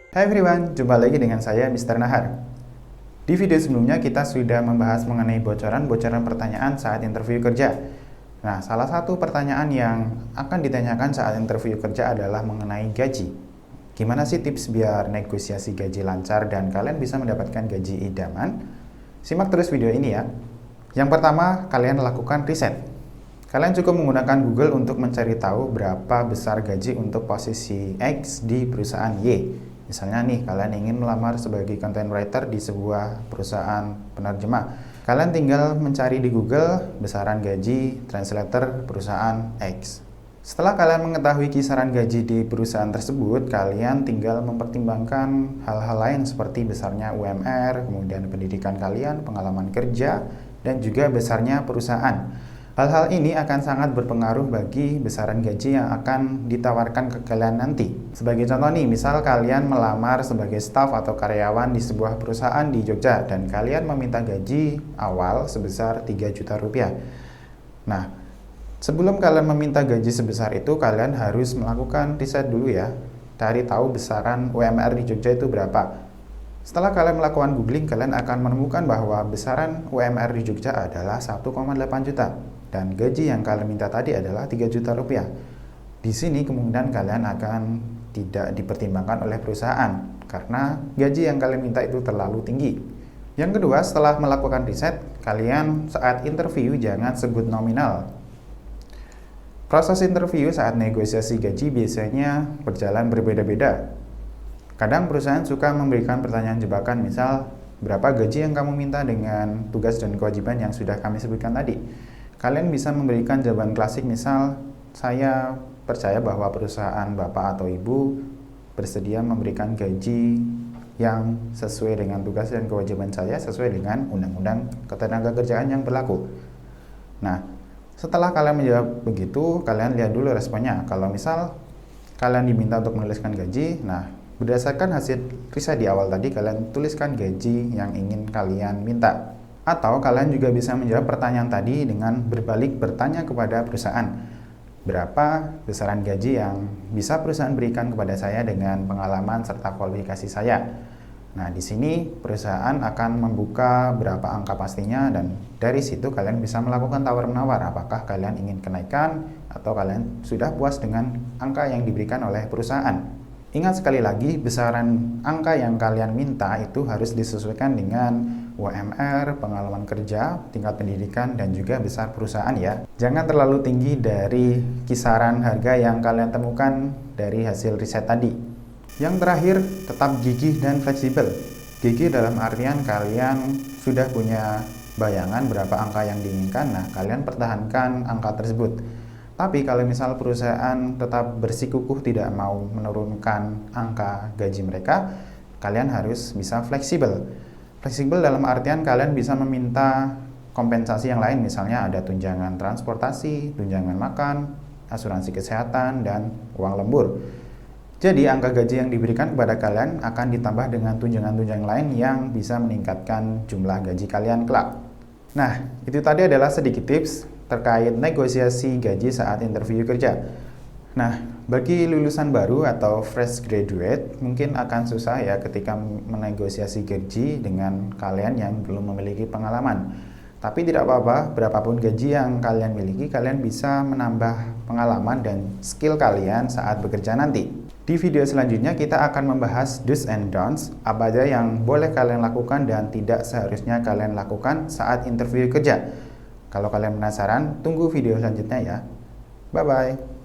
Hai everyone, jumpa lagi dengan saya Mr. Nahar. Di video sebelumnya kita sudah membahas mengenai bocoran-bocoran pertanyaan saat interview kerja. Nah, salah satu pertanyaan yang akan ditanyakan saat interview kerja adalah mengenai gaji. Gimana sih tips biar negosiasi gaji lancar dan kalian bisa mendapatkan gaji idaman? Simak terus video ini ya. Yang pertama, kalian lakukan riset. Kalian cukup menggunakan Google untuk mencari tahu berapa besar gaji untuk posisi X di perusahaan Y. Misalnya nih, kalian ingin melamar sebagai content writer di sebuah perusahaan penerjemah. Kalian tinggal mencari di Google besaran gaji translator perusahaan X. Setelah kalian mengetahui kisaran gaji di perusahaan tersebut, kalian tinggal mempertimbangkan hal-hal lain seperti besarnya UMR, kemudian pendidikan kalian, pengalaman kerja, dan juga besarnya perusahaan. Hal-hal ini akan sangat berpengaruh bagi besaran gaji yang akan ditawarkan ke kalian nanti. Sebagai contoh nih, misal kalian melamar sebagai staf atau karyawan di sebuah perusahaan di Jogja dan kalian meminta gaji awal sebesar 3 juta rupiah. Nah, sebelum kalian meminta gaji sebesar itu, kalian harus melakukan riset dulu ya. Cari tahu besaran UMR di Jogja itu berapa. Setelah kalian melakukan googling, kalian akan menemukan bahwa besaran UMR di Jogja adalah 1,8 juta. Dan gaji yang kalian minta tadi adalah 3 juta rupiah. Di sini kemungkinan kalian akan tidak dipertimbangkan oleh perusahaan karena gaji yang kalian minta itu terlalu tinggi. Yang kedua, setelah melakukan riset, kalian saat interview jangan sebut nominal. Proses interview saat negosiasi gaji biasanya berjalan berbeda-beda. Kadang perusahaan suka memberikan pertanyaan jebakan, misal berapa gaji yang kamu minta dengan tugas dan kewajiban yang sudah kami sebutkan tadi. Kalian bisa memberikan jawaban klasik, misal, saya percaya bahwa perusahaan Bapak atau Ibu bersedia memberikan gaji yang sesuai dengan tugas dan kewajiban saya sesuai dengan Undang-Undang Ketenagakerjaan yang berlaku. Nah, setelah kalian menjawab begitu, kalian lihat dulu responnya. Kalau misal kalian diminta untuk menuliskan gaji, nah, berdasarkan hasil riset di awal tadi, kalian tuliskan gaji yang ingin kalian minta. Atau kalian juga bisa menjawab pertanyaan tadi dengan berbalik bertanya kepada perusahaan, berapa besaran gaji yang bisa perusahaan berikan kepada saya dengan pengalaman serta kualifikasi saya. Nah, di sini perusahaan akan membuka berapa angka pastinya dan dari situ kalian bisa melakukan tawar-menawar apakah kalian ingin kenaikan atau kalian sudah puas dengan angka yang diberikan oleh perusahaan. Ingat sekali lagi, besaran angka yang kalian minta itu harus disesuaikan dengan UMR, pengalaman kerja, tingkat pendidikan, dan juga besar perusahaan ya. Jangan terlalu tinggi dari kisaran harga yang kalian temukan dari hasil riset tadi. Yang terakhir, tetap gigih dan fleksibel. Gigih dalam artian kalian sudah punya bayangan berapa angka yang diinginkan, nah kalian pertahankan angka tersebut. Tapi kalau misal perusahaan tetap bersikukuh tidak mau menurunkan angka gaji mereka, kalian harus bisa fleksibel. Fleksibel dalam artian kalian bisa meminta kompensasi yang lain, misalnya ada tunjangan transportasi, tunjangan makan, asuransi kesehatan, dan uang lembur. Jadi angka gaji yang diberikan kepada kalian akan ditambah dengan tunjangan-tunjangan lain yang bisa meningkatkan jumlah gaji kalian kelak. Nah, itu tadi adalah sedikit tips terkait negosiasi gaji saat interview kerja. Nah, bagi lulusan baru atau fresh graduate, mungkin akan susah ya ketika menegosiasi gaji dengan kalian yang belum memiliki pengalaman. Tapi tidak apa-apa, berapapun gaji yang kalian miliki, kalian bisa menambah pengalaman dan skill kalian saat bekerja nanti. Di video selanjutnya kita akan membahas do's and don'ts, apa aja yang boleh kalian lakukan dan tidak seharusnya kalian lakukan saat interview kerja. Kalau kalian penasaran, tunggu video selanjutnya ya. Bye-bye.